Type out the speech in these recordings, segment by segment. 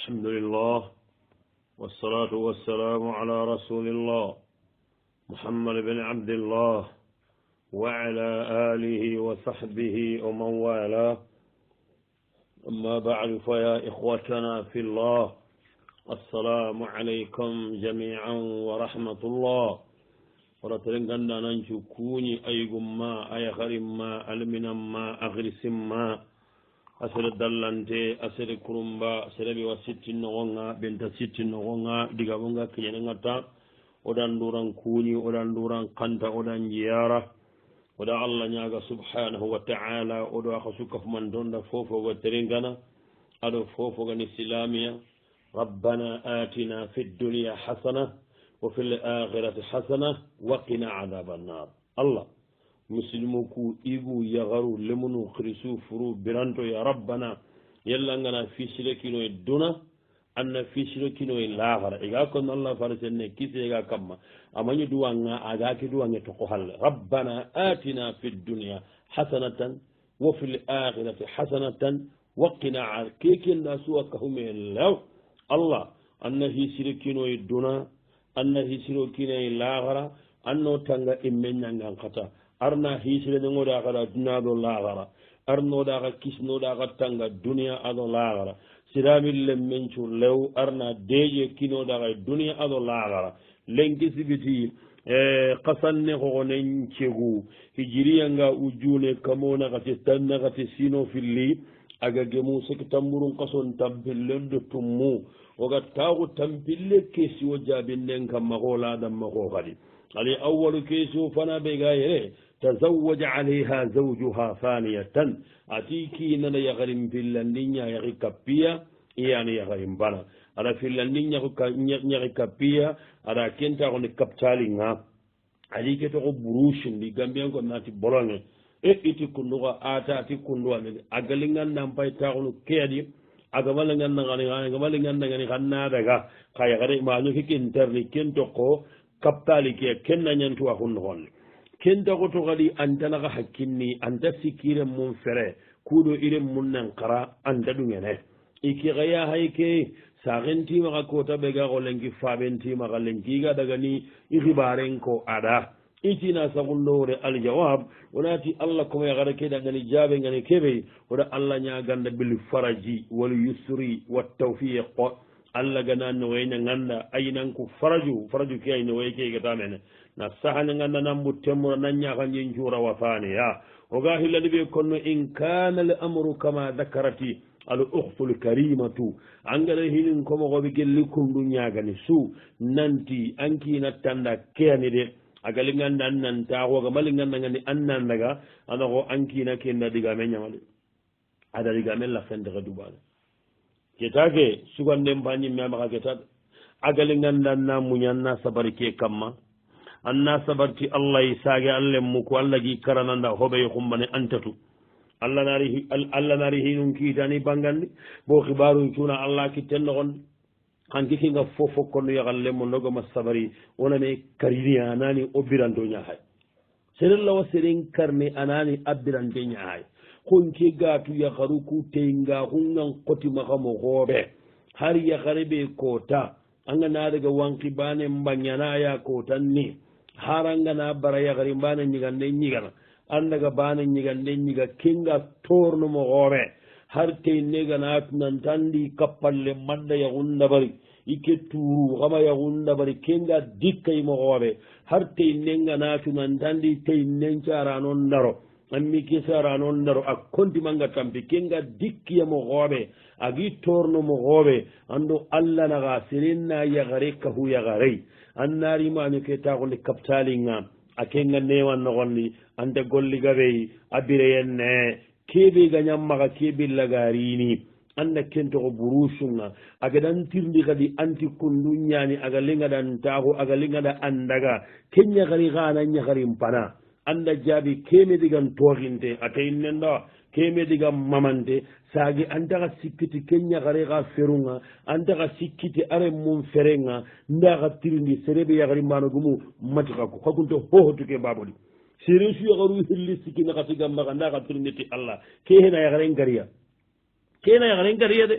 الحمد لله والصلاة والسلام على رسول الله محمد بن عبد الله وعلى آله وصحبه ومن والاه أما بعد فيا إخوتنا في الله السلام عليكم جميعا ورحمة الله ورتلنغنا ننشكوني أيكم ما أيخرم ما ألمنا ما أغرسم ما asere dallante asere kurumba asere be wasitti nogonga benta sitti nogonga diga bonga kiyene ngata odan duran kuni odan duran kanta odan jiyara oda Allah nyaga subhanahu wa ta'ala odo akhasuka man donda fofo wa terengana ado fofo gani islamiya rabbana atina fid dunya hasana wa fil akhirati hasana wa qina adhaban nar Allah muslimuku igu yagaru lemunu khrisu furu biranto ya rabbana yalla ngana fisile kino duna anna fisile kino lahara iga kon Allah farsenne kise iga kamma amanyu duwanga aga ki duwanga to ko halle rabbana atina fid dunya hasanatan wa fil akhirati hasanatan wa qina kikin nasu akahume law Allah anna fisile kino duna anna fisile kino lahara anno tanga immenya ngata arna hisire de ngoda kada dunya do lagara arno da ka kisno da ka tanga dunya ado lagara siramil menchu lew arna deje kino da ka dunya ado lagara lenki sibiti qasanne ko nen cegu hijriya nga ujune kamona ka tanna ka sino filli aga gemu sek tamburun qason tampillen do tummu oga tagu tampille kesi o jabinnen kam magola dam mago kadi ali awwalu kesu fana be gayre تزوج عليها زوجها ثانية أتيكي ننا يغرم في اللندنيا يغكبيا يعني يغرم بنا على في اللندنيا يغكبيا على كنت أقول كبتالينا عليك تقول بروش اللي جنبيان كنا تبرنا إتي كنوا آتا إتي كنوا أقلنا نامباي تقول كيادي أقبلنا نغني خنا دعا كاي غريم ما نوكي كنترني كنتوكو كبتالي كي كنا ينتوا هون kenta goto gadi antana ga hakkinni anta sikire mun fere kudo ire mun nan qara anta dungene iki gaya hayke sagenti ma ko ta be ga golengi fabenti ma galengi ga daga ni ibaren ko ada itina sagullore al jawab onati Allah kuma ya gara ke daga ni jabe ngani kebe oda Allah nya ganda bil faraji wal yusri wat tawfiq Allah gana no wayna nganda ayinan ku faraju ke ayno wayke ga tamene na sahani nganda nambu temmo nanya kanji njura wafani ya oga hilani be konno in kana al amru kama dhakarati al ukhtu al karimatu angara hilin ko mo be gellikum dunya gani su nanti anki na tanda keni de agali nganda nan ta ko ga mali nganda ngani annan daga ana ko anki na ken diga men nyamale ada diga men la fen daga dubana ketake sugande mbani mema ka ketat agali nganda na munyanna sabarike kamma anna sabarti Allah isage alle muko Allah gi karananda hobe xumbane antatu Allah nari hinun kitani bangandi bo khibaru tuna Allah ki tennon hanki kinga fofo kono yagalle mo nogo masabari onane kariniya nani obiranto nyahay serella wasirin karne anani abirante nyahay konke gatu ya garuku tenga hungan koti makamo gobe har ya garebe kota angana daga wanki bane mbanyana ya kotanni harangana bara yagari bana nyigande nyigana andaga bana nyigande nyiga kinga torno mo gore har te negana nan tandi kapalle manda ya gunda bari ike turu gama ya gunda bari kinga dikkai mo gore har te nengana nan tandi te nencara non daro ammi kisara non daro akkonti manga tampi kinga dikki mo gore agi torno mo gore ando alla naga sirinna yagare ka hu yagare annari mani ke taxundi kaptalinga a kenga newan noxonni ante golli gaɓey a bireyenne keɓe gañammaxa keɓillagarini anda kentoxo burusunga aga dan tirndi kadi anti kundu ñani aga lingadan taxu aga lingada andaga ke ñaxari xana ñaxarin pana anda jaabi keme digan toxinte a teyinnenda keme digan mamante sagi antaxa sikkiti ke ñaxare xa ferunga antaxa sikkiti are mum ferenga ndaxa tirindi serebe yaxari mbanogumu matixa ko xakunte hohotuke babodi sere su yaxaru hilli sikki naxatigammaxa ndaxa tirinditi Allah ke hena yaxaren gariya de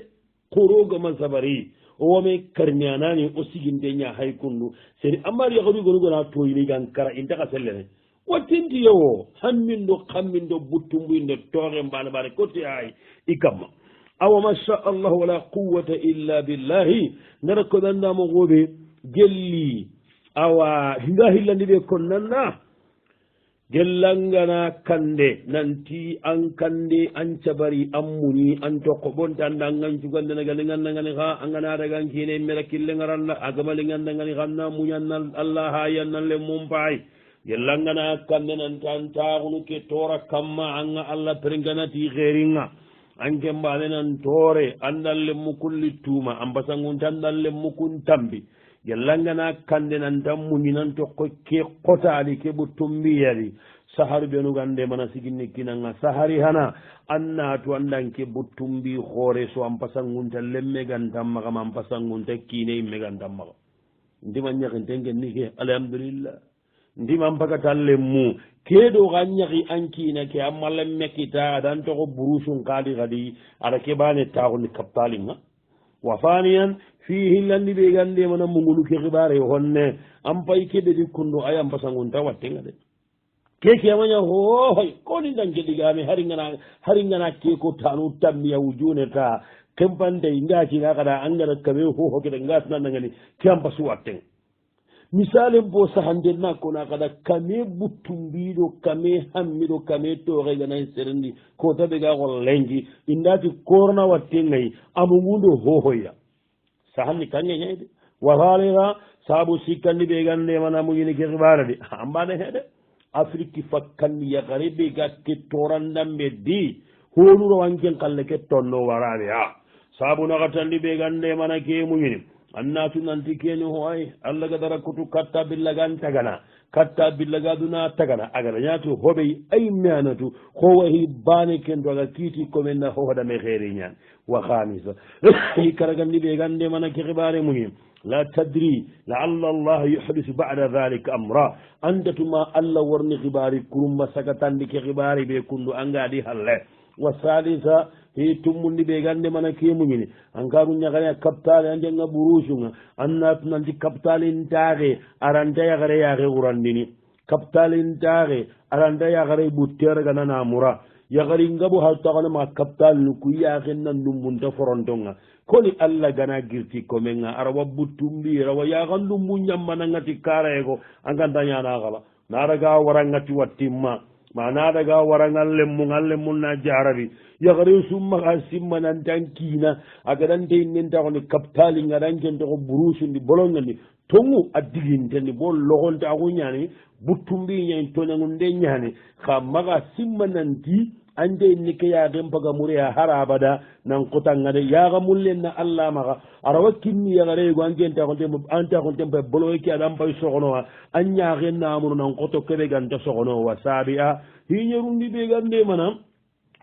korogama sabari o wame karnianani o siginde nya hay kundu seri amari yagaru gonu gona toyini gan kara intaka sellene wattindi yewo hammindo kammindo buttumbuinde toore mbane bare kote ay ikamma awa masha Allah wala quwwata illa billahi nara ko dandamo gobe gelli awa hinga hillandi be konnanna gellangana kande nanti an kande an cabari an muni an tokko bonta andangan cugandana galingandangani ha angana dagan kine mera kille ngaranna agamalingandangani hanna munyanna Allah hayanna le mumpai gellangana kande nanti an taagunu ke tora kamma anga Allah peringanati khairinga anke mbale nan tore andalle mukulli tuma ambasangun tandalle mukun tambi gellangana kande nan tammuñi nan to ke kotali ke ɓuttumbi yali sahari ɓenu gande mana siginni kinanga sahari hana annatu andan ke ɓuttumbi hoore so an pasangunta lemme gantammaga ma an pasangunta kiine imme gantammaga ndima ñakinten genni ke alhamdulillah ndima mpagatan lemmu keɗo ga ñaki an kiina ke amma lemme kita adan togo burusun kaali kadi aɗa keɓane taxundi kaptalinga wa faniyan fihi landi ɓe gande mana mugulu ke xibare honne an pay keɓeɗi kundu ay an pasangunta wattenga de keke amaña hohoy koni danke ɗigame haringana keko tanu tammiya wujune ta kempante ngacina kada angara kame hoho keɗe ngasinandagani ke an pasu wattenga misalen bo sahande nakkona kada kame buttumbiɗo kame hammiɗo kame toxeganay serendi ko taɓe ga xol lengi indati korona wattengayi amugundo hohoya sahanni kangeñayde wahalera saabu sikkandi ɓe gande mana muyini ke xibara de ambane heɗe afrique fakkandi yakare ɓe ga ke torandamɓe di honuro wanken kalle ke tonno waraɓe ha saabu naxatandi ɓe gande mana ke muyini annatu nanti keni ho ay allah gadara kutu katta billagan tagana katta billaga duna tagana agara ñatu hoɓey ay manatu howahi bane kento aga kiiti komenna hohoɗame xeeri ñan wa hamisa karagandi ɓe gande mana ke xibare muhim la tadri laalla allah yuhdisu bada dhalika amra andatuma allah warni xibari kurumba sagatandi ke xibari ɓe kundu angadi halle wa salisa he tummundi ɓe gande mana kemuñini ankaru ñagane a kaptale a ndenga ɓurusunga annatu nanti kaptalintaxe aranta yaxare yaxe xurandini kaptalintaxe aranta yaxare ɓutterga nanamura yaxari ngaɓo ha taxanema kaptalinu ku yaxen na ndumbunta forontonga koni allah gana girti comenga arawa ɓuttumbi rawa yaxan ndumbu ñammanangati karayego anganta ñanaxala naraga warangati wattimma mana daga warangal lemmun na jarabi yagare summa simma nan tan kina agadan de nen ta ko kaptali ngadan ken to burusu ndi bolonga ni tongu adiginte ni bol logon ta ko nyani buttumbi nyen to ngunde nyani khamaga simma nan ti ande ni ke ya dem paga muriya harabada nan kotanga de ya ga mullen na allah maga arawa kinni ya gare go angenta ko dem anta ko tembe bolo ki adam pay sogono anya gen na amuru nan koto kebe ganta sogono wa sabia hinyerundi be gande manam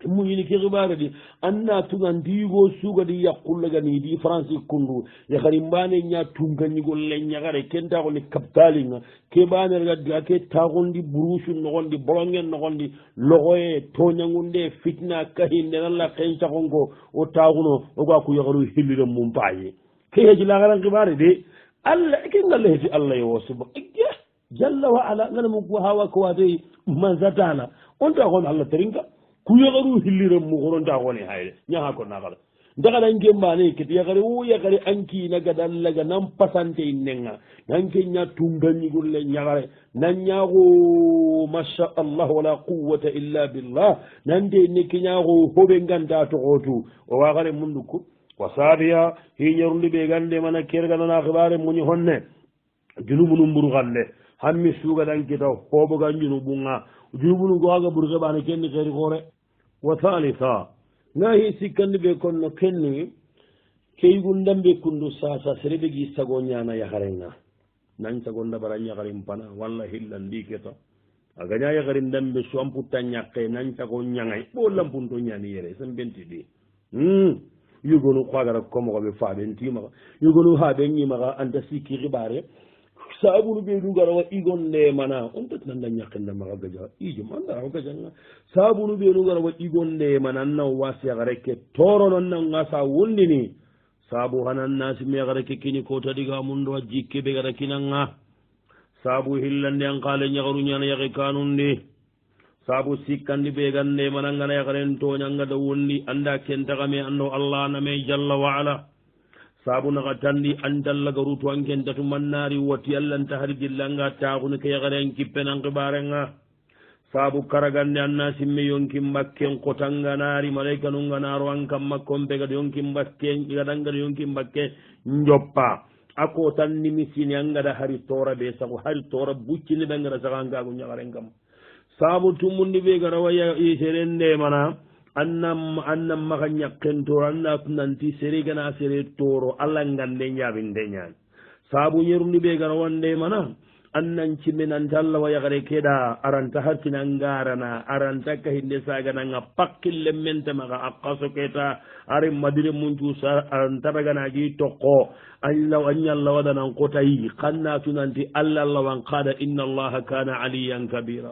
muyini ke xibare di anna tugan digo sugadi yaqulagani di france kundu yaxari mbane ña tungañigol le ñagare kentaxoni kaptalinga ke ɓane rega ke taxondi brouche noxondi bolongen noxondi loxoye toñangunde fitna kahinde nalla xencaxonko o taxuno oga ku yaxaru xillire mum paye ke heci laxaran xibare de allah ke ngalla heti allah yo suba jalla wa ala nganamu hawa kowate mansatana on taxon allah terinka kuyagaru hillire mugoronta goni hayde ñaha ko nagala ndagada ngembane keti yagare wo yagare ankina gadallaga nan pasante innenga nanke ña tungañigulle ñagare nan ñago masha allah wala quwata illa billah nande nekki ñago hoɓe ganda toxotu o wagare mundu ko wa sabiya hiñarundi ɓe gande mana kerganana xibare muñi honne junubunu mburu xalle hammi sugadankita hoɓogan junuɓunga junubunu goaga ɓur xeɓane kenni xeeri xoore wa thalitha nahi sikkandi ɓe konno kenni keygundam ɓe kundu sasa sereɓe gi sago ñana yaharenga nan sago ndabara ñaharin pana walla hillandi keta a gaña yaharin damɓe so an putta ñakke nan sago ñagay ɓo lampunto ñani yere sen benti ɗi yugonu kwagara komogoɓe faɓen timaxa yugonu haɓen ñimaxa anta sikki xiɓare sabunu ɓe ɗugara wa igon nde mana on tat nanda ñakkende maxa gaja ijum andarawa gajanga sabunu ɓe ɗugara wa igon nde mana annan wasiyaka rekke torono nanga sa wondini sabu hanan nasi me gara ke kini ko tadiga mundo jikke be gara kinanga sabu hillande an qale nyagaru nyana yake kanundi sabu sikkandi be gande mananga ya garen to nyanga da wonni anda kenta game anno Allah na me jalla wa ala sabu na tandi andalla garu to anken datu mannari wati Allah ta har gillanga ta kun ke garen kippen barenga sabu karagande anna simme yonki makken kotanganari malaika nunganaro an kam makkon be gad yonki makken gadanga yonki makke njoppa ako tan nimisini angada hari tora be sabu hari tora buccini bengara saganga go nyagaren kam sabu tumundi be gara waya serende mana annam maka nyakken to anna nanti sere gana sere toro alla ngande nyabinde nyan sabu nyerundi be gara wande mana annan cimenan talla waya gare keda aranta hartina ngarana aranta ka hinde saga nanga pakkille mente maka akaso keta are madire munju sa aranta gana gi tokko Allah anyalla wadana qotayi qanna tunanti alla wan qada inna Allah kana aliyan kabira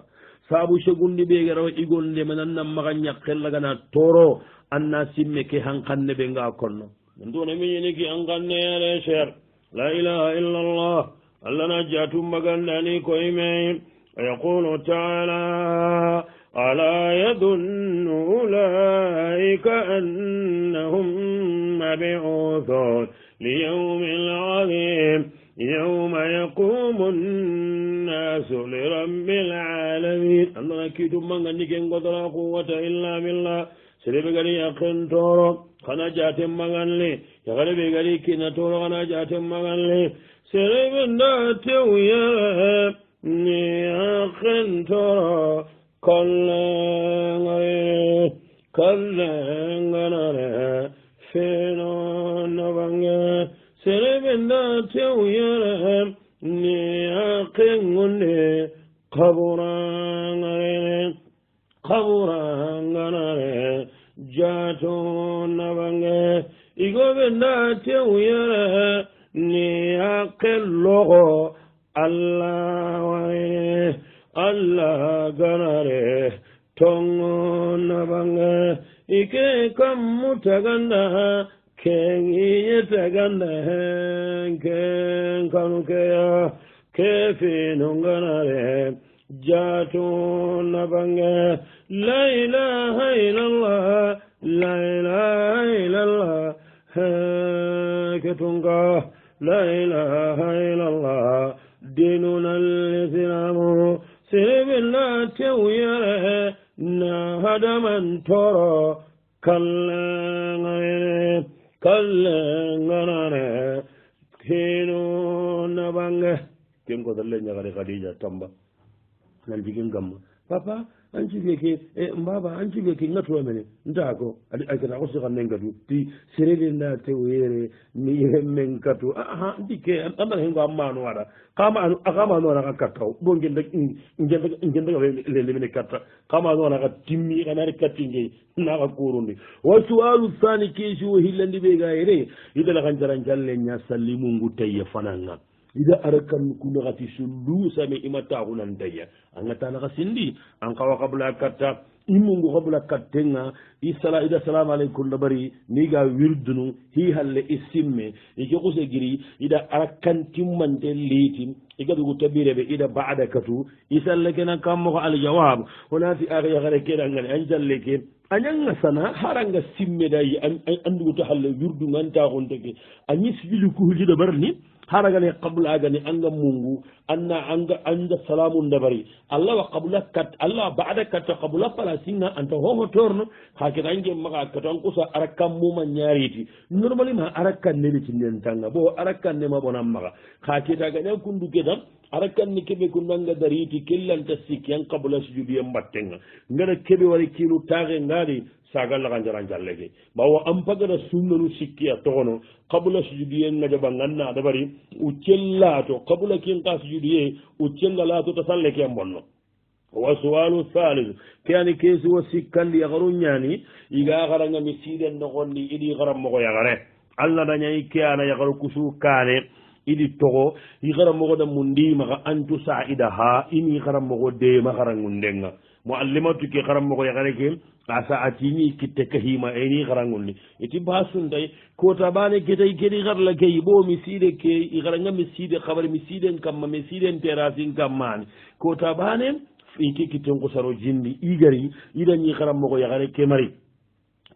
sabu segundi be gara igonde mananna maka nyakkella gana toro anna simme ke hankanne be nga konno ndo ne mi ki hankanne ya sher la ilaha illa Allah Allah najatu magandani koyme yaqulu ta'ala ala yadunnu ulaika annahum mab'uthun liyawmin 'azim yawma yaqumu an-nasu lirabbil 'alamin Allah nakitu magandi ken godara quwwata illa billah serebe gari yakin toro kana jate maganle yagare gari kina toro kana jate maganle serebenda tewya ni yakin toro kallenganare feno nabange serebenda tewya ni yakin ngunde kaburanganare jato nabange igobenda tewya ni akellogo Allah ganare tongo nabanga ike kammu taganda kengi taganda ken kanukeya kefi nunganare jato nabanga la ilaha illallah la ilaha illallah ketunga لا إله إلا الله ديننا الإسلام سيب الله تويره نهد من ترى كلا كينو نبانه كم قدر لنا غير خديجة تامبا نالجين كم papa anci feke mbaba anci feke ngatuwa mene ndako aikana ko sika nengatu ti serele nda te were ni men katu aha ndike anda hengo amano wada kama akama no na kakao bonge ngende le mene kata kama no na timmi kana katinge na ka kurundi wasualu thani keshu hilandi be gaire idala kanjaran jalle nya sallimu ngutayya fananga ida arakan kunagati sulu sami imata hunan daya angata na kasindi ang kawa kabla kata imungu kabla katenga isala ida salam alaikum dabari niga wirdunu hi halle isimme ike kuse giri ida arakan timmante litim iga dugu tabire be ida ba'da katu isalle kena kammo al jawab hunati agya gare keda ngani anjalle ke anyanga sana haranga simme dai andu to halle wirdu nganta gonteke anyis bilu ko hujida barni haragane qabla agani anga mungu anga salamun dabari Allah wa qabla kat Allah ba'da kat qabla pala singa anta ho torno hakita nge maka katon kusa arakan mu man nyariti normally ma arakan ne bitin tanga bo arakan ne ma bonam maka hakita gane kundu kedan arakan ni kebe kunanga dariti kellan tasik yan qabla sujudi yambattenga ngara kebe wari kilu tage ngari sagal la ganjaran jallege bawo am pagada sunnanu sikkiya togono qabla sujudi en ngaja banganna dabari uccellato qabla kin qas sujudi uccellalato tasalleke ambonno wa su'alu thalith kani kesi wasikandi yagarunyani iga garanga misiden no gonni idi garam mo yagare alla danya ikana yagaru kusu kane idi togo i garam mo da mundi maka antu sa'idaha ini garam mo de ma garangundenga muallimatu ke xaram mo ko yagare ke asa atini kitte kahima eni xarangulni iti basun tay ko tabane ke tay kedi xarla ke bo mi side ke i xaranga mi side xabar mi side kam mi side terasin kam man ko tabane iki kitten ko saro jindi igari ida ni xaram mo ko yagare ke mari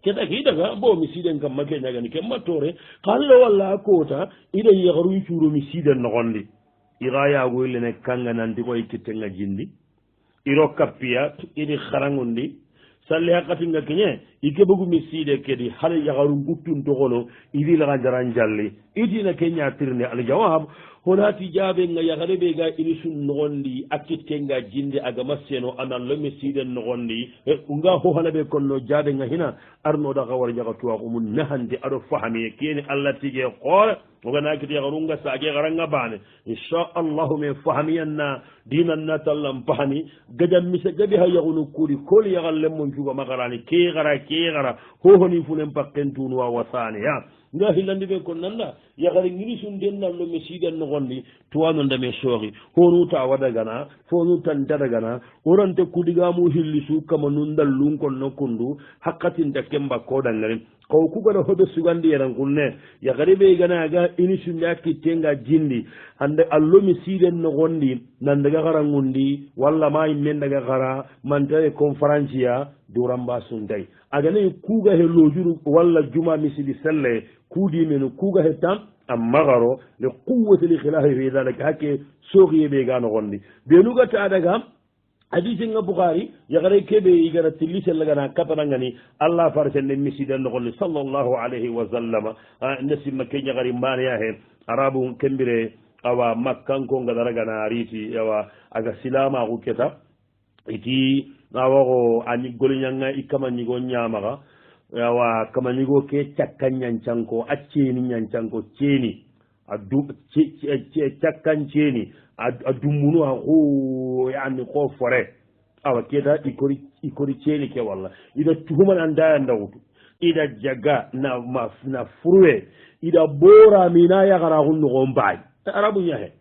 keta ki daga bo mi siden kam make nyagani ke matore kallo walla kota ida yagaru churo mi siden no gondi ira ya go ile ne kanga nanti ko ikitenga jindi iro kapia idi kharangundi salle hakati nga kenye ike bugu mi side kedi hal yagaru gutun to gono idi la jaran jalli idi na kenya tirne al jawab honati jabe nga yagare be ga ilisun nogondi akitenga jinde aga maseno anan lo mi siden nogondi nga ho hana be konno jabe nga hina arno da gawar jaga tuwa umun nahandi ado fahami kene allah tige qol wogana kiti yagarunga sage garanga bane insha Allah me fahamiyanna dinanna tallam fahami gadam mi se gabi ha yagunu kuri kol yagalle mon juba magarani ke gara ho honi funen pakkentunu wa wasani ya nga hilandi be ko nanda yagari ngini sun denna lo me sidan no gondi tuwano ndame sori honu ta wada gana fonu tan dada gana orante kudiga mu hilli su kama nundal lun kon no kundu hakatin da kemba ko dangare ko ku gana hobe sugandi yaran kunne yagari be gana ga ini sun yakki tenga jindi hande allo me sidan no gondi nan daga garangundi walla mai men daga gara man tare conference ya duramba sun dai aga ne kuga he lojuru walla juma misidi selle kudi men kuga he tam am magaro li quwwati li khilafi fi dhalika hakke sogi be gano gondi be nuga ta daga hadisi nga bukhari yagare kebe igara tilli selle gana kapana ngani allah farsenne misidi no gondi sallallahu alaihi wa sallam nasi makke yagari mani ya he arabu kembire awa makkan ko ngadara gana riti awa aga silama ko keta iti nawago ani golinyanga ikama nyigo nyamaga yawa kama nyigo ke cakkan nyancanko acceni nyancanko ceni adu cakkan ceni adumunu ho yani ko fore awa keda ikori ceni ke walla ida tuhuma anda ndawtu ida jaga na furwe ida bora mina ya gara hunno gombay arabu nyahe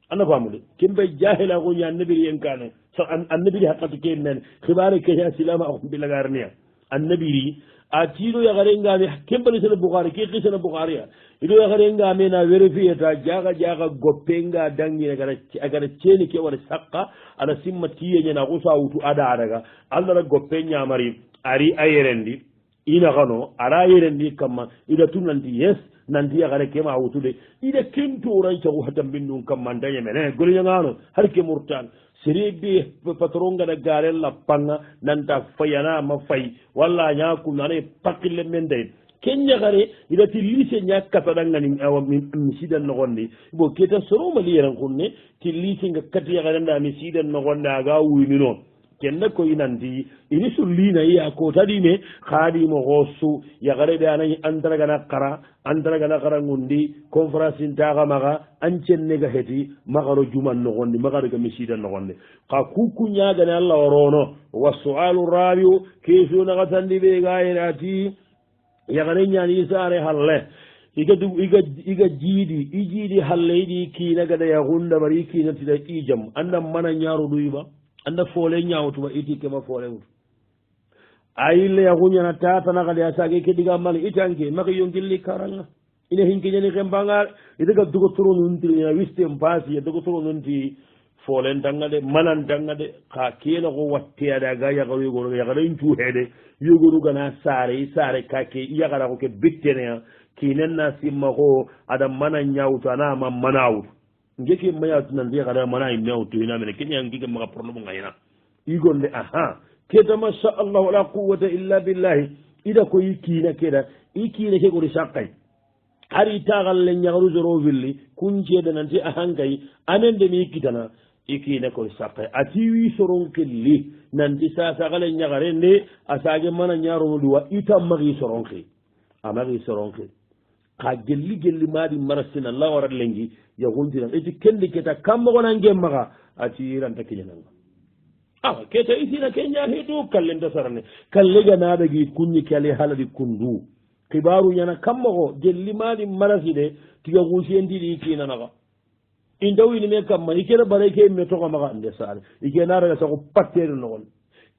ana famude kimbe jahila go nya nabi yenkane so annabi haqqatu kenen khibare ke ya silama akum bilagarniya annabi atido ya garenga me kembali sel bukhari ke qisana bukhari ido ya garenga me na verify ta jaga gopenga dangi agara ceni ke wala sakka ala simma tiye na usa wutu ada daga allah gopenya mari ari ayerendi ina gano ara ayerendi kamma ida tunanti yes nanti ya gare kema wutude ida kintu ran ta wata bindun kamma ndanye mene goli ngano har ke murtan siribi patronga da garen la panga nanta fayana ma fay walla nya ku nane pakile mende kenya gare ida tilise nya kata dangani awa misidan no gondi bo keta soro mali ran kunne tilise nga kati ya gare nda misidan no gonda ga winino kenna ko inandi ini sullina ya ko tadime khadi mo gosu ya gare da nan andara gana kara ngundi conference intaga maga ancenne ga heti magaro juman no gondi magaro ga misida no gondi ka kuku nyaga na Allah worono wasu'alu rabiu kesu na gatandi be gairati ya gare nyani sare halle iga jidi halle idi ki naga da ya gunda bari ki na tida ijam andan mana nyaro duiba anda fole nyawtu ba iti kema fole wutu ayile ya gunya tata na kali asage ke diga mali itanke maki yongilli karanga ine hinke nyani kembanga idaga dugo turu nunti ya wiste mbasi ya dugo turu nunti fole ndangade manan dangade ka kela ko watte ada ga ya gawi go ya garin tu hede yugo gana sare kake ya gara ko ke bittene kinen na simma ko ada manan nyawtu ana ma manawtu ngeke maya tunan dia kada mana imeu tu ina mene kenya ngike maka problem ngayina igonde aha keta masha Allah wala quwwata illa billah ida ko yikina keda ikina ke ko risaqai ari tagal le nyagaru zoro villi kunje da nanti ahangai anende mi kitana ikina ko risaqai ati wi soron kelli nanti sa gale nyagare ne asage mana nyaro duwa ita magi soron ke amagi soron ke ka gelli madi marasina Allah warat lengi ya guntina eti kendi keta kammo gona ngemmaga ati ranta kinanga keta isina kenya hedu kallenda sarane kallega naada gi kunni kale haladi kundu kibaru nyana kammo go gelli madi maraside tiga gusi endi di kina naga indawi ni me kamma ikera bare ke me to maga ande sare ikena raga sa ko patere no gon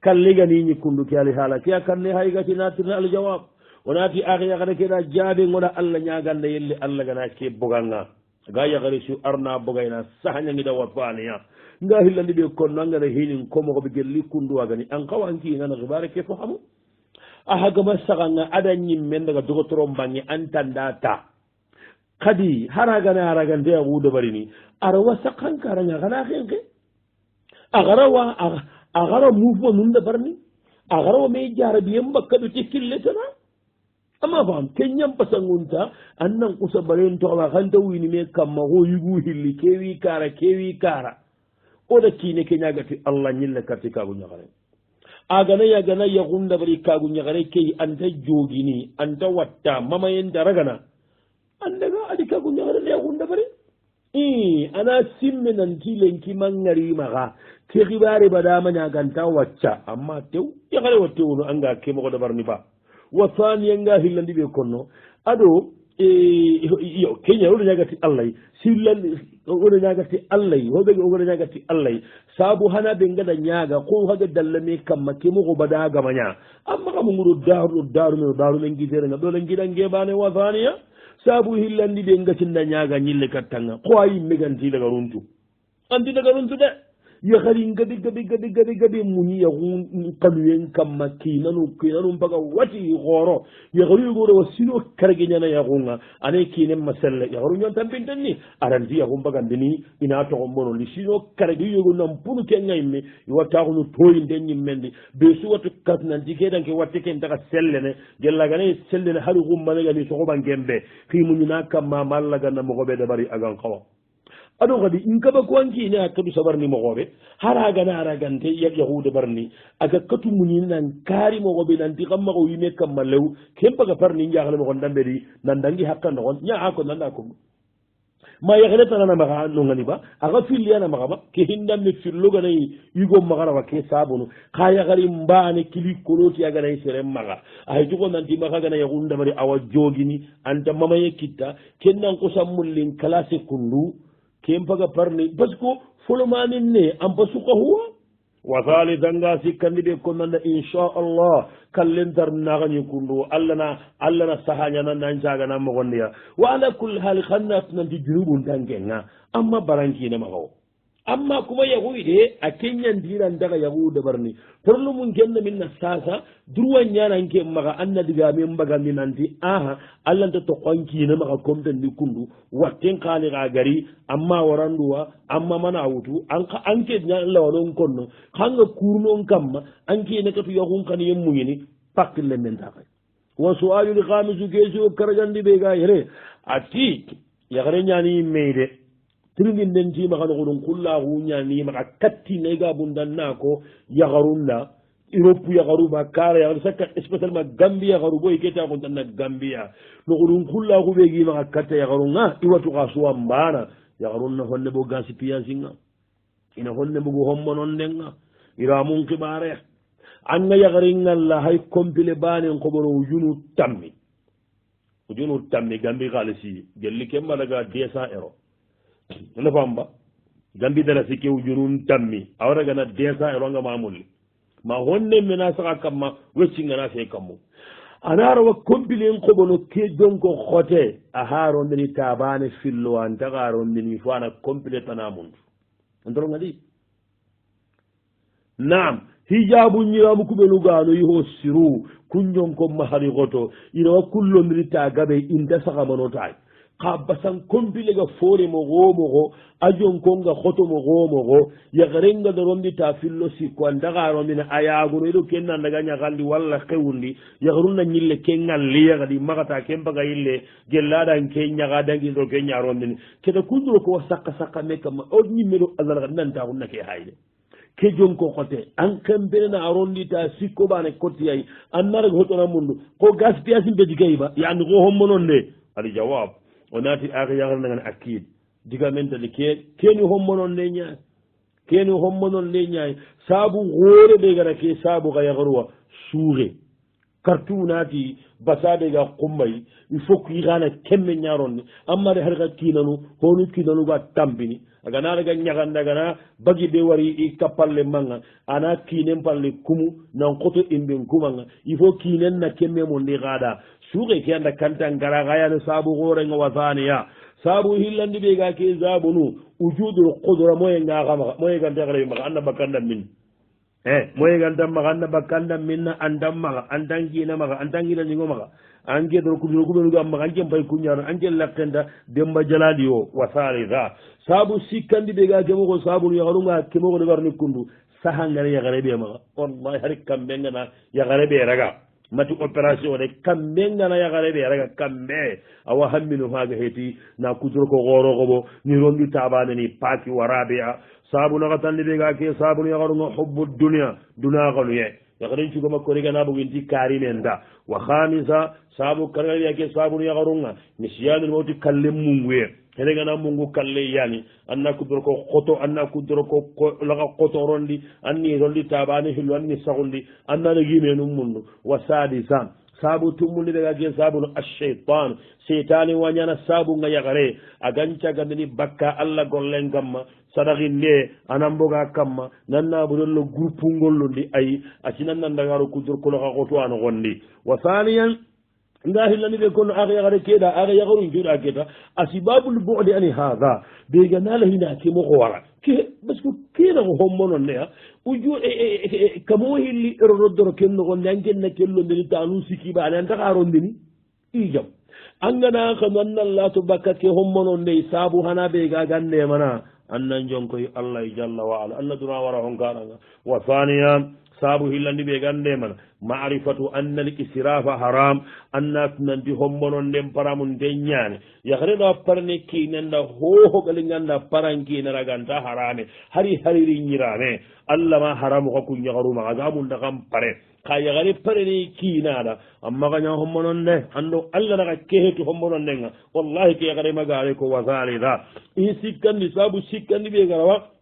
kalligani ñikkundu ke ali haala ke a kanne haygati natirna aljawab wonati aki yakare keɗa jaabe goɗa allah ñaganda yelle allah gana ke boganga ga yakare su arna bogayna sahañangida wa faniya nga hillandi ɓe konno angana hinin komokoɓe gelli kunduwagani an kawankinana hibare ke fo hamu a hagama saganga aɗa ñimmen daga dogotoro mbange antanda ta kadi haragana haragante a wudabarini arawa sakkankaraga gana henke agarawa agara mouvement num dabarni agarawa mai jarabiyen bakkaɗo tekkilletana amma fam keñam pasangunta annan kusa baren toxma xanta wini me kamma xo yigu hilli kewi kara oda kiine ke ñagati allah ñille katti kagu ñaxare agana yagana yaxundabari kagu ñaxare key anta jogini anta watta mamayenta ragana andaga adi kagu ñaxare le yaxundabari ana simme nanti lenki mangarimaxa ke xibare badama ñaganta wacca amma tew yaxare wa tewno anga ke moxo dabarni ba wa faniyanga hillandi ɓe konno aɗo yo keña oɗo ñagati allah sillandi oɗo ñagati allah hoɓe oɗo ñagati allah saabu hana ɓe gaɗa ñaaga ko haga dallame kamma kemogo badagamaña amma kamo nguɗo darumen guiterenga ɗo len giɗan gueɓane wa faniya saabu hillandi ɓe gatinda ñaaga ñille kattanga ko a yimme ganti daga runtu anti daga runtu de yakari gadi muñi yahu kanuyen kamma kinanum paga wati hooro yakaru yogoro wa sino karge ñana yahunga ane kinen ma selle yakaru ñon tampinten ni aranti yahum pagandini ina togon bonoli sino karge yogo nan punu kenga yimme iwattakuno toyinde ñimmendi be su wattu kasnanti kedanke watte ken taka sellene gellagane sellene hari hummanegani sogoɓangembe kimuñina kamma mallaganna mogoɓe dabari agan kawa aɗo kadi in kaba kowankine a kadu sabarni mogoɓe haragana aragante yahude barni aga katu muñini nan kaari mogoɓe nanti kam mago wime kamma lew ken paga parni jahle mogon dambeɗi nandangi hakka nogon ñaa ko nanda ko ma yahle tanana maga nogani ba aga filliyana maga ba ke hindanme filloganayi igo magarawa ke sabunu ka yahari mbane kili koloti aganayi seren maga ay jogo nanti maga gana yahundabari awa jogini anta mamaye kitta ken nan kosammullin classe kundu ken paga parni parce que folomanin ne an pa suka huwa wa thalitanga sikkandi ɓe ko nanda inchallah kallentar nagani kundu allah na sahañana nan cagana mogondiya wa ala kulli hali xannat nanti junubun tankenga amma barankine maxawo amma kuma yahude a keñandiran daga yahude barni porlumum kenna min na sasa droit ñananke maxa anna digame mbagandi nanti aha allanta toqonkine maxa comtendi kundu watten xaali xa gari amma waranduwa amma mana wutu anke lawanon konno xanga kurnon kamma anke nekatu yaxun xaniye muñini pakkille menta xay wa sualul xamisu kesio karagandi ɓe ga yere ati yaxare ñani meyde tirindin den timaxa noxoɗon qullaxu ñanimaxa kattinayga bundanna ko yaxarunda europe yaxaru ma kara yaxaru sakka spécialement gambie yaxaru boy keta xuntanna gambia noxoɗon qullaxu ɓegimaxa katta yaxarunga iwatuxa suwa mbana yaxarunna honne bo gaspillage-nga ina honne mbogu hommonon ndenga iramun xibare anga yaxaringalla hay compile banen xoɓono ujunu tammi gambi xalisi gelli ke mbalaga 200 euros ne famba gambi dala sikke ujunun tammi awaragana 200 euros nga mamulli ma honne mena saka kamma weccingana fe kammu anarawa compilen koɓono ke jonko xote a harondeni tabane fillo anta harondeni fo ana compile tanamundu antoronga ɗi naam hijabu ñiramu kuɓenu gano yiho siru kunjonko mahari xoto irawa kullondiri tagaɓe inta sakamanotay ka basan kompilega foore mo goomogo ajon konga hoto mo goomogo yagarenga dorondi ta fillo sikko andagarondina a yaagono eɗo kenna ndaga ñagalli walla hewndi yagarunna ñille ke ngalli yagadi magata ke mbaga yille gellaɗan ke ñagadangiɗo ke ñarondini keda kunduro ko wa sakka me kamma o ñimmeɗo allah kadi nantaxunna ke hayde ke jonko xote an kembenena arondita sikko ɓane kottiyay an naraga hotona mundu ko gaspillage mbeji gayba yani ko hommonon nde aɗa jawab o naati aka yagarnagani akkid diga men tadi keni hommonon nde ñaay saabu hoore ɓe gara ke saabu ka yagaruwa suure kartunati basade ga kummay il faut que igana kemme nyaron amare har ga kinanu honu kinanu ga tambini aga na daga nyaganda gana bagi be wari i kapalle manga ana kinen palle kumu nan qoto imbin kumanga il faut kinen na kemme mo ndi gada suge ke anda kanta ngara gaya no sabu gore nga wasaniya sabu hillandi be ga ke zabunu wujudul qudra moye nga gama moye ga ndagare ma anna bakanda min moye ganta maga anna bakanda minna andam maga andangina maga andangina ningo maga ange do kubiro kubiro gam maga ange bay kunyana ange lakenda demba jaladi o wasari za sabu sikandi be ga jamo ko sabu ya garunga kemo ko garni kundu sahangare ya garebe maga wallahi har kambenga na ya garebe raga mati opération de kambenga na ya garebe raga kambe awa hamminu haga heti na kudro ko goro gobo ni rondi tabane ni paki warabia sabu na tan be ga ke sabu ya garunga hubbu dunya duna galu ye ya garin ci goma ko riga na bu winti kari menda wa khamisa sabu kargal ya ke sabu ya garunga nisyanul mauti kallem munguye helega na mungu kalle yani anna kudro ko khoto anna kudro ko laga khoto rondi anni rondi tabani hilu anni sagundi anna rigi menum mundu wa sadisa sabu tumundi daga ge sabu no ash-shaytan shaytani wanyana sabu nga yagare agancha gandini bakka alla gollen gamma sadaqinde anamboga kamma nanna budollo groupe ngollo ndi ay acinan nan dagaro kudro ko laga khoto an gondi wa thaniyan nda hillani ɓe kono aka yagare keeɗa aka yagaru juuɗa keeta asibabul boɗe ani haha ɓega nala hina kemo ko wara ke parce que keena ko hommo noon ne a uju kamo hilli ero roddoro kenno gonne an kenna kellondeni tanu sikiɓa ani an taka rondini i jam angana ka nannalla to bakka ke hommo noon nde saabu hana ɓega gandemana annan jonkoy allah jalla wa ala allah duna wara hon kaɗanga wa thaniya saabu hillandi ɓe gande mana marifatu anna l israfa haram anna nanti hombonon nden paramu nden ñaane yahreɗo parne kinenda hohoɓali ganda parankinara ganta harame hari hariri ñirame allah ma haramu ka ku ñaharuma agamunda kam pare ka yahare parene kinaɗa amma kaña hombonon nde ando allah naka kehetu hombonon ndenga wallahi ke yahare magare ko wasalida in sikkandi saabu sikkandi ɓe garawa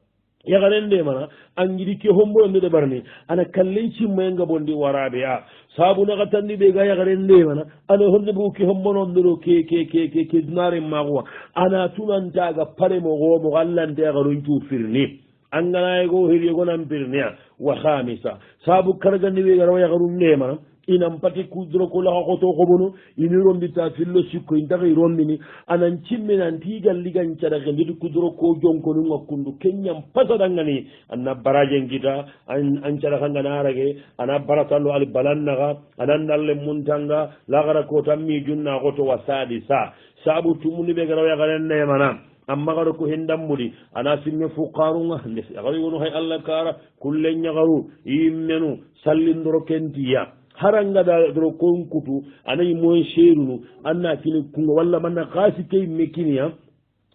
yagaren nde mana angiɗi ke homboɗo ndeɗe ɓarni ana kallen cimmayenga bondi waraɓe a saabu naka tanni ɓe ga yagaren nde mana ana honde bo ke hombonon ndeɗo ke dunaren makuwa ana tunantaga pare mo gomo allante yagaron cufirni anganayego heriyegonan pirniya wa hamisa saabu kargandi ɓe garawa yagarum nde mana inan pati kudro ko laka koto kobono ini rombita fillo sikko intaka i rombini anan cimminan tigal ligan cadake nditi kudro ko jonkonu ngakkundu kenyam pasadangani anna barajen kita an cadaka nganarage ana baratallo ali balannaka anan nalle muntanga lagara ko tammi junna koto wasadi sa sabu tumuni ɓe garaw yagaren nemana amma gara ko hendammuɗi ana simme fukarunga ndes yagaru wonu hay allah kara kulle ñagaru yimmenu sallindoro kentiya harangaɗa doro konkutu anayi moyen serunu anna kini kunga walla manna kasi key mekkiniya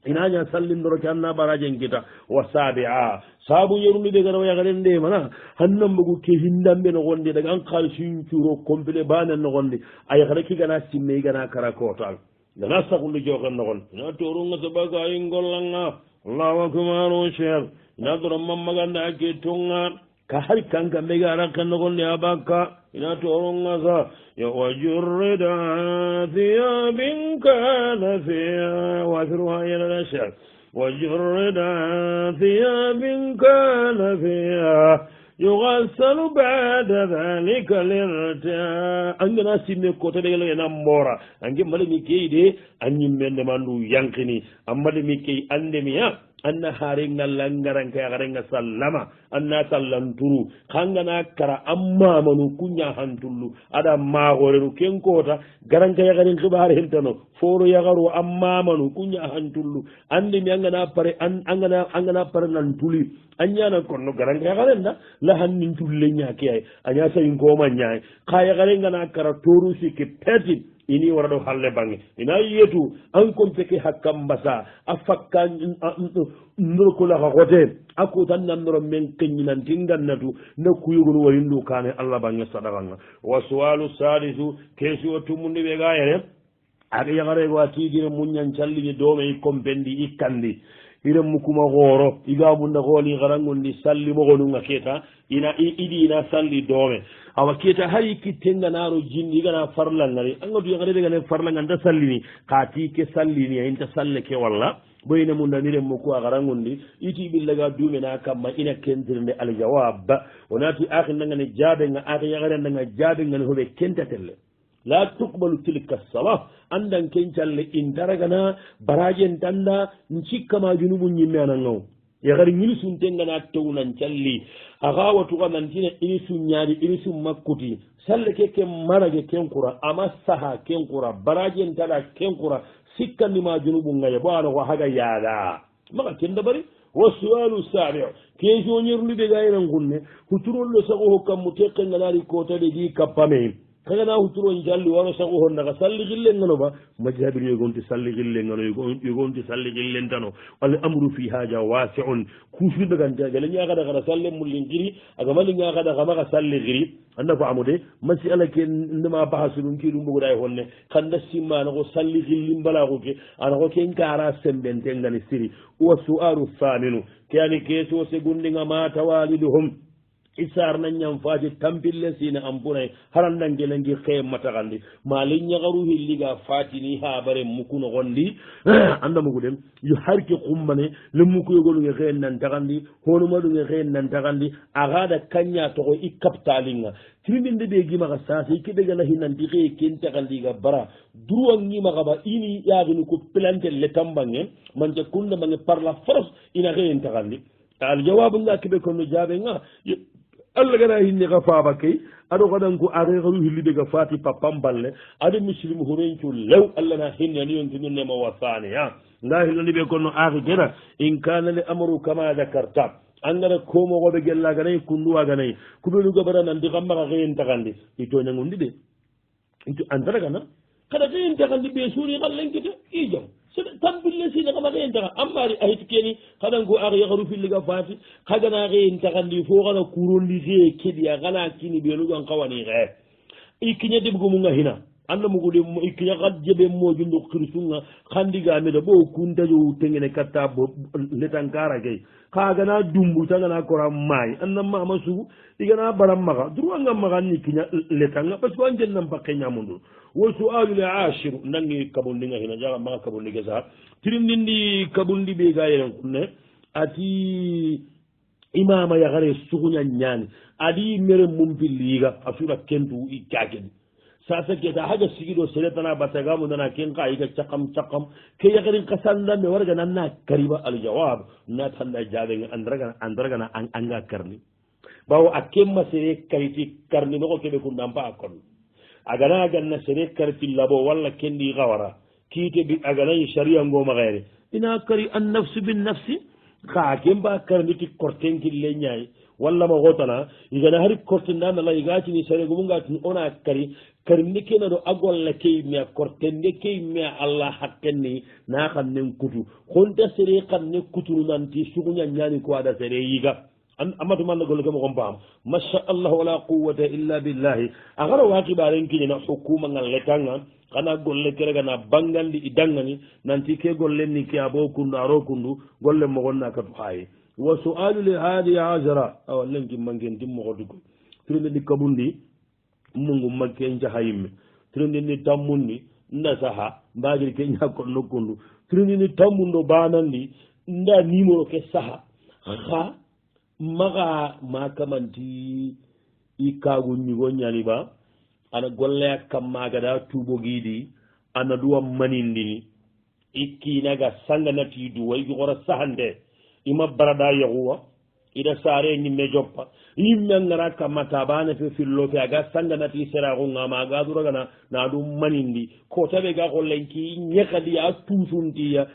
inaña sallindoroke anna barajen kita wa saabe a saabu yerunuɓe gara yagaren nde mana hannambogu ke hindamɓe no gonde daga an kaali sincuro complet banen no gonde a yagara kigana simme igana kara kotal gana sakunde joken no gon ina torunga sabaga ayi gollanga allahu akbar o cheikh ina doro mammaganda ake tonga ka har kanka mbege arakkan no gonde abakka ina toronga sa wajurrida thiyabin kana fiha wafiruha yenana shak wajurrida thiyabin kana fiha yughassalu ba'da dhalika lirta angana simme kota de ngena mbora ange male mi keyde anyimmende mandu yankini amade mi key andemiya anna harenga langaranka yagarenga sallama anna tallanturu kangana kara amma manu kunya hantullu ada magorenu kenkota garanka yagaren khibar hentano foro yagaru amma manu kunya hantullu andi mi angana pare angana pare nantuli anyana konno garanka yagarenda la hannin tulle nyake ay anya sayin ko manya ka yagarenga na kara toru sike peti ini wara ɗo halle bange ina yetu an kompeke hakkam mbasa a fakka ndorkolaka xote a kutan nannoro men keñinanti ngannatu na kuyugonu warindu kane allah bange sadakanga wa suwalu salisu keesi o tumundi ɓe ga yere aga yagarego a tigire muñan callini dome i kompendi i kandi ire mukuma goro iga bunda goli garangondi salli mogonunga keta ina idi ina salli dome awa keta hay kittenga naro jindi igana farlangari angadu yagarede gane farlanga nda sallini kati ke sallini inta salle ke walla boyna munda nire muku agarangondi iti billaga dume na kamma ina kentirnde aljawab onati akhi nangane jabe nga akhi yagare nga jabe ngane hobe kentatelle la tuqbalu tilka salah andan kencalle indaragana barajen tanda nchikkama junubu nyimme anangaw yagari ñini tengana tewnan calli aga watuga nantine ini suñaadi ini sum makkuti salle keke marage kenkura ama saha kenkura barajen tada kenkura sikkandima junubu ngaye bo aɗa ko haga yaada maga kenda bari wa sualu sabi question ñerluɓe gayren gunne huturollo sago hokkammu tekkenganari kotade di kappame kagana huturon jalli wano sago honnaga salli gillen ngano ba majhabir yogonti salli gillen ngano yogonti salli gillen tano walla amru fi haja wasi'un kufiɓe ganta gele ñagada kada salle mullin giri aga mali ñagada kamaga salli giri anda ko amude masi ala ke ndema bahasulum kiɗum ɓogoɗa e honne kanda simmana ko salli gilli mbalago ke ana ko ken kara sembente ngani siri wa su'alu faminu ke ani keso segundinga ma tawaliduhum isar na ñam faati tampille sina ampunay harandangelengi xee matagandi mali ñagaru hilliga fatini habare mukuno gondi anda mugu dem yu harki xumbane le muku yogolunge xee nantagandi honumaɗunge xee nantagandi axada kaña toxo i kaptalinga tiriminde ɓe gimaxa sase i keɓegana hinanti xee ken taxandiga bara droit ngimaxaɓa ini yaxini ko plante le tambange mance kundamange par la force ina xeen taxandi aljawabu nga keɓe konno jaɓenga allah gana hinni ka faaba kay aɗo kaɗan ko arekaru hilliɓe ga faati pappam balle aɗa muslim horencu lew allah na hinni ani yontinonnema wasane a nga hillani ɓe konno aaki gena in kana le amaru kama dakarta angara komogoɓe gellaganayi kunduwaganayi kuɓenuga bara nandi kammaka xeyen taxandi i toñangondi ɗe antara gana kada xeyen taxandi ɓe suuri xallenkita i jam tampille sine kama xeyen taxa ammari ayit keni xaɗan ko ax yaxaru filliga faati xagana xeyen taxandi fo xana kurondi xeye keɗiya xana kini ɓenugan xawani xee i kiña deɓgomunga xina anda mugude i kiña xa jeɓe moƴundu xirsunga xandigameda ɓo kuntajo tengene katta bo letankara key xagana dumbu tangana kora maay anna mama sugu igana baram maxa droitnga maxan ni kiña letanga parce que an jennam paqe ñamundu wo sualu le ashiru nangi kabundinga hina jaga maxa kabundike saxa tirindindi kabundi ɓe ga yeren kunne ati imama yaxare suguña ñaani adi mere mumpilliga a sura kentu i cakedi sasa keta haga sigiɗo seretana batagamu nana ken ka yiga cakam cakam ke yakarin kasandame warga nanna kariba aljawab natanda jaɓenga andaragana anga karni bawo a kemma sere kariti karni noko keɓe kundampa a kon agana ganna sere kariti labo walla kendi gawara kiite bi aganayi sharia ngomaxeere ina kari an nafsu bin nafsi xa kemba karniti kortenkille ñayi walla ma xotana igana hari kortindanala igatini saregumungatini ona kari karni kena ɗo agolla keyimmea kortende keyimmea allah haqqenni na xan nen kutu xonta sere xan ne kutunu nanti suguña ñani ko aɗa sere yiga amatumanna golle ke moxon paam masha allah wala quwata illa billahi a xara waxiɓaren kiñena hukuma ngal letanga xana golle keregana bangandi i dangani nanti ke golle ni ke abo kundu aro kundu golle moxon na katu xaye wa sualu le hadi azara awa lenki mangen tim moxo dugo tirinde ni kabundi mungu makke njaha yimme tirinde ni tammundi nda saha mbagiri ke ñakonno kundu tirinde ni tammundo banandi nda numéro ke saha xa maxa ma kamanti i kagu ñigo ñani ba ana golleya kam maga da tuɓogiidi ana duwa manindini i kiinaga sanganati duwa i xora sahante ima barada yaxuwa ida sare ñimme joppa yimme ngara kammata bane fe fillo fe aga sanganati seraxungama aga duragana na du manindi ko taɓe ga xollenki ñekadi a tusuntiya